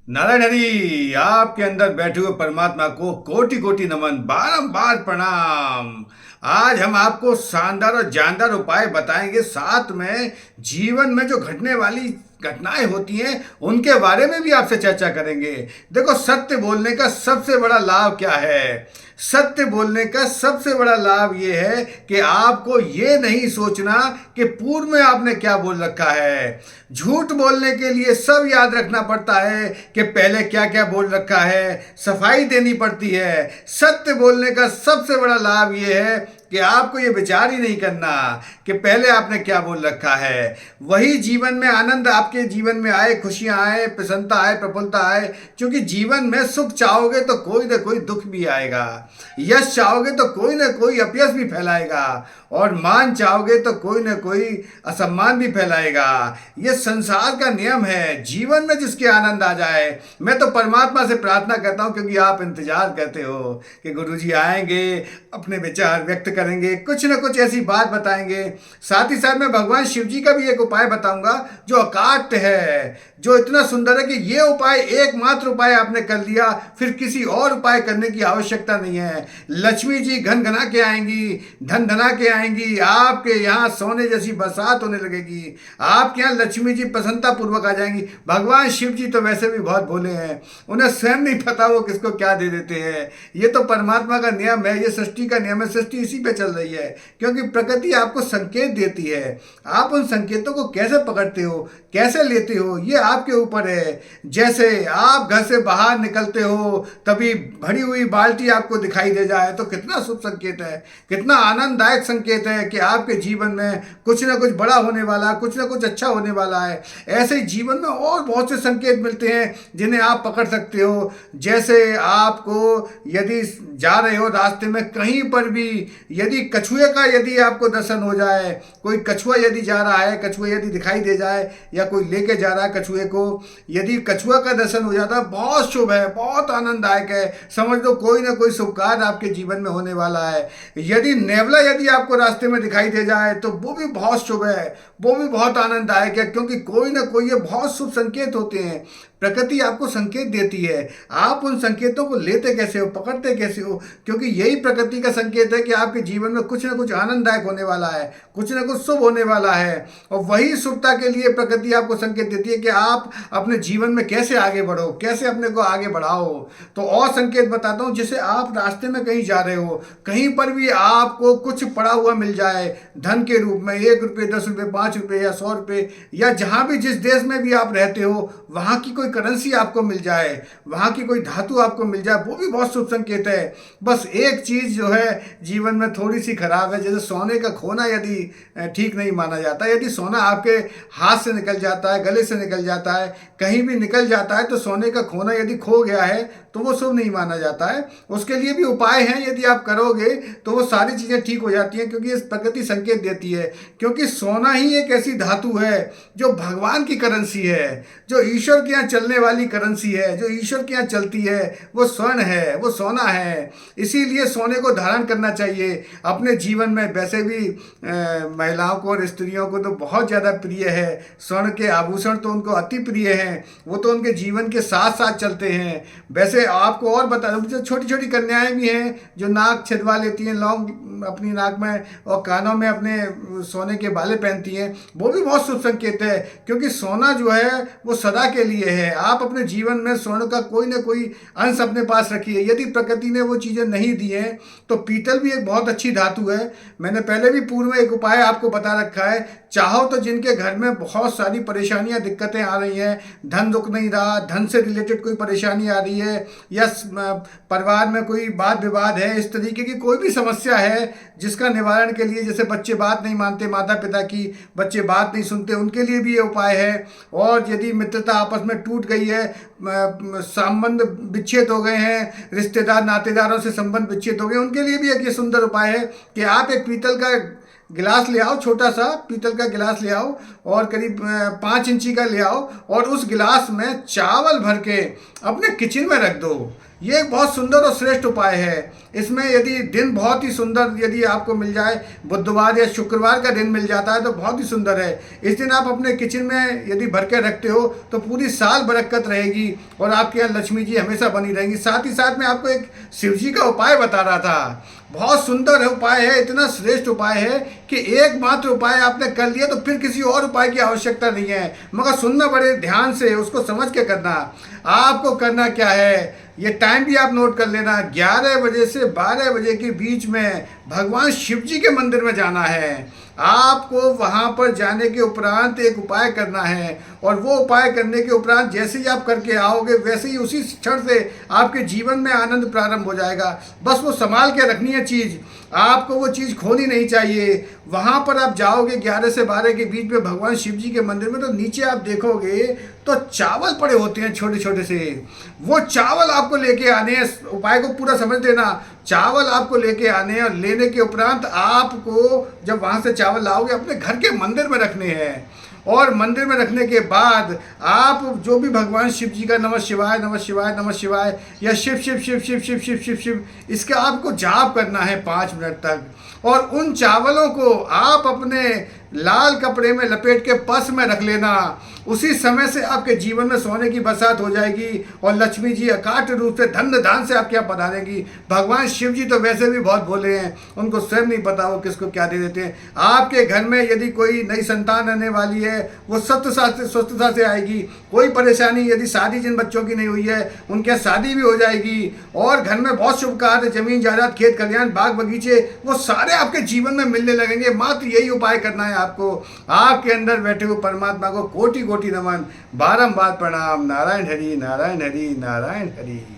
नारायण हरि, आपके अंदर बैठे हुए परमात्मा को कोटि कोटि नमन, बारंबार प्रणाम। आज हम आपको शानदार और जानदार उपाय बताएंगे, साथ में जीवन में जो घटने वाली घटनाएं होती हैं उनके बारे में भी आपसे चर्चा करेंगे। देखो, सत्य बोलने का सबसे बड़ा लाभ क्या है? सत्य बोलने का सबसे बड़ा लाभ ये है कि आपको ये नहीं सोचना कि पूर्व में आपने क्या बोल रखा है। झूठ बोलने के लिए सब याद रखना पड़ता है कि पहले क्या क्या बोल रखा है, सफाई देनी पड़ती है। सत्य बोलने का सबसे बड़ा लाभ ये है कि आपको ये विचार ही नहीं करना कि पहले आपने क्या बोल रखा है। वही जीवन में आनंद आपके जीवन में आए, खुशियां आए, प्रसन्नता आए, प्रफुल्लता आए। क्योंकि जीवन में सुख चाहोगे तो कोई ना कोई दुख भी आएगा, यश चाहोगे तो कोई ना कोई अपयश भी फैलाएगा, और मान चाहोगे तो कोई ना कोई असम्मान भी फैलाएगा। ये संसार का नियम है। जीवन में जिसके आनंद आ जाए, मैं तो परमात्मा से प्रार्थना करता हूँ, क्योंकि आप इंतजार करते हो कि गुरुजी आएंगे, अपने विचार व्यक्त करेंगे, कुछ ना कुछ ऐसी बात बताएंगे। साथ ही साथ मैं भगवान शिव जी का भी एक उपाय बताऊंगा जो अकाट्य है, जो इतना सुंदर है कि ये उपाय एकमात्र उपाय आपने कर लिया, फिर किसी और उपाय करने की आवश्यकता नहीं है। लक्ष्मी जी घन घना के आएंगी, धन धना के आएंगी, आपके यहाँ सोने जैसी बरसात होने लगेगी, आपके यहाँ लक्ष्मी जी प्रसन्नता पूर्वक आ जाएंगी। भगवान शिव जी तो वैसे भी बहुत भोले हैं, उन्हें स्वयं नहीं पता वो किसको क्या दे देते हैं। ये तो परमात्मा का नियम है, ये सृष्टि का नियम है। सृष्टि इसी पे चल रही है, क्योंकि प्रकृति आपको संकेत देती है। आप उन संकेतों को कैसे पकड़ते हो, कैसे लेते हो, ये आपके ऊपर है। जैसे आप घर से बाहर निकलते हो, तभी भरी हुई बाल्टी आपको दिखाई दे जाए तो कितना शुभ संकेत है, कितना आनंददायक संकेत है कि आपके जीवन में कुछ ना कुछ बड़ा होने वाला है, कुछ ना कुछ अच्छा होने वाला है। ऐसे ही जीवन में और बहुत से संकेत मिलते हैं जिन्हें आप पकड़ सकते हो। जैसे आपको यदि जा रहे हो रास्ते में, कहीं पर भी यदि कछुए का यदि आपको दर्शन हो जाए, कोई कछुआ यदि जा रहा है, कछुआ यदि दिखाई दे जाए, या कोई लेके जा रहा है कछुए को, यदि कछुआ का दर्शन हो जाता है, बहुत शुभ है, बहुत आनंददायक है। समझ लो कोई ना कोई शुभ कार्य आपके जीवन में होने वाला है। यदि नेवला यदि आपको रास्ते में दिखाई दे जाए तो वो भी बहुत शुभ है, वो भी बहुत आनंददायक है, क्योंकि कोई ना कोई ये बहुत शुभ संकेत होते हैं। प्रकृति आपको संकेत देती है, आप उन संकेतों को लेते कैसे हो, पकड़ते कैसे हो, क्योंकि यही प्रकृति का संकेत है कि आपके जीवन में कुछ ना कुछ आनंददायक होने वाला है, कुछ ना कुछ शुभ होने वाला है। और वही शुभता के लिए प्रकृति आपको संकेत देती है कि आप अपने जीवन में कैसे आगे बढ़ो, कैसे अपने को आगे बढ़ाओ। तो और संकेत बताता हूँ, जैसे आप रास्ते में कहीं जा रहे हो, कहीं पर भी आपको कुछ पड़ा हुआ मिल जाए धन के रूप में, 1 रुपये, 10 रुपये, 5 रुपये या 100 रुपये, या जहाँ भी जिस देश में भी आप रहते हो वहाँ की कोई करेंसी आपको मिल जाए, वहाँ की कोई धातु आपको मिल जाए, वो भी बहुत शुभ संकेत है। बस एक चीज़ जो है जीवन में थोड़ी सी खराब है, जैसे सोने का खोना यदि ठीक नहीं माना जाता। यदि सोना आपके हाथ से निकल जाता है, गले से निकल जाता है, कहीं भी निकल जाता है, तो सोने का खोना यदि खो गया है तो वो शुभ नहीं माना जाता है। उसके लिए भी उपाय हैं, यदि आप करोगे तो वो सारी चीज़ें ठीक हो जाती हैं, क्योंकि इस प्रकृति संकेत देती है। क्योंकि सोना ही एक ऐसी धातु है जो भगवान की करेंसी है, जो ईश्वर के यहाँ चलने वाली करेंसी है, जो ईश्वर के यहाँ चलती है, वो स्वर्ण है, वो सोना है। इसीलिए सोने को धारण करना चाहिए अपने जीवन में। वैसे भी महिलाओं को और स्त्रियों को तो बहुत ज़्यादा प्रिय है स्वर्ण के आभूषण, तो उनको अति प्रिय हैं, वो तो उनके जीवन के साथ साथ चलते हैं। वैसे आपको और बता दूं, जो छोटी छोटी कन्याएं भी हैं जो नाक छिदवा लेती हैं, लौंग अपनी नाक में और कानों में अपने सोने के बाले पहनती हैं, वो भी बहुत शुभ संकेत है। क्योंकि सोना जो है वो सदा के लिए है। आप अपने जीवन में स्वर्ण का कोई ना कोई अंश अपने पास रखिए। यदि प्रकृति ने वो चीज़ें नहीं दी हैं तो पीतल भी एक बहुत अच्छी धातु है। मैंने पहले भी पूर्व में एक उपाय आपको बता रखा है। चाहो तो जिनके घर में बहुत सारी परेशानियां, दिक्कतें आ रही हैं, धन रुक नहीं रहा, धन से रिलेटेड कोई परेशानी आ रही है, या परिवार में कोई वाद विवाद है, इस तरीके की कोई भी समस्या है जिसका निवारण के लिए, जैसे बच्चे बात नहीं मानते माता पिता की, बच्चे बात नहीं सुनते, उनके लिए भी ये उपाय है। और यदि मित्रता आपस में टूट गई है, संबंध विच्छेद हो गए हैं, रिश्तेदार नातेदारों से संबंध विच्छेद हो गए, उनके लिए भी एक ये सुंदर उपाय है कि आप एक पीतल का गिलास ले आओ, छोटा सा पीतल का गिलास ले आओ, और करीब 5 इंची का ले आओ, और उस गिलास में चावल भर के अपने किचन में रख दो। ये एक बहुत सुंदर और श्रेष्ठ उपाय है। इसमें यदि दिन बहुत ही सुंदर यदि आपको मिल जाए, बुधवार या शुक्रवार का दिन मिल जाता है तो बहुत ही सुंदर है। इस दिन आप अपने किचन में यदि भर के रखते हो तो पूरी साल बरकत रहेगी और आपके यहाँ लक्ष्मी जी हमेशा बनी रहेंगी। साथ ही साथ मैं आपको एक शिव जी का उपाय बता रहा था, बहुत सुंदर उपाय है, इतना श्रेष्ठ उपाय है कि एकमात्र उपाय आपने कर लिया तो फिर किसी और उपाय की आवश्यकता नहीं है। मगर सुनना बड़े ध्यान से, उसको समझ के करना। आपको करना क्या है, ये टाइम भी आप नोट कर लेना, 11 बजे से 12 बजे के बीच में भगवान शिव जी के मंदिर में जाना है। आपको वहाँ पर जाने के उपरांत एक उपाय करना है और वो उपाय करने के उपरांत जैसे ही आप करके आओगे वैसे ही उसी क्षण से आपके जीवन में आनंद प्रारंभ हो जाएगा। बस वो संभाल के रखनी है चीज़, आपको वो चीज़ खोनी नहीं चाहिए। वहाँ पर आप जाओगे 11 से 12 के बीच में भगवान शिव जी के मंदिर में, तो नीचे आप देखोगे तो चावल पड़े होते हैं छोटे छोटे से। वो चावल आपको लेके आने हैं, उपाय को पूरा समझ लेना। चावल आपको लेके आने हैं और लेने के उपरांत आपको जब वहाँ से चावल लाओगे अपने घर के मंदिर में रखने हैं। और मंदिर में रखने के बाद आप जो भी भगवान शिव जी का नमः शिवाय नमः शिवाय नमः शिवाय या शिव शिव शिव शिव शिव शिव शिव शिव इसका आपको जाप करना है 5 मिनट तक। और उन चावलों को आप अपने लाल कपड़े में लपेट के पर्स में रख लेना। उसी समय से आपके जीवन में सोने की बरसात हो जाएगी और लक्ष्मी जी अकाट रूप से धन धान से आपके यहाँ पधारेंगी। भगवान शिव जी तो वैसे भी बहुत भोले हैं, उनको स्वयं नहीं पता वो किसको क्या दे देते हैं। आपके घर में यदि कोई नई संतान आने वाली है वो स्वस्थता से आएगी। कोई परेशानी यदि शादी जिन बच्चों की नहीं हुई है उनके यहाँ शादी भी हो जाएगी। और घर में बहुत शुभ कार्य, जमीन जायदाद, खेत खलिहान, बाग बगीचे, वो सारे आपके जीवन में मिलने लगेंगे। मात्र यही उपाय करना है आपको। आपके अंदर बैठे हुए परमात्मा को कोटि कोटि नमन, बारंबार प्रणाम। नारायण हरि नारायण हरि नारायण हरि।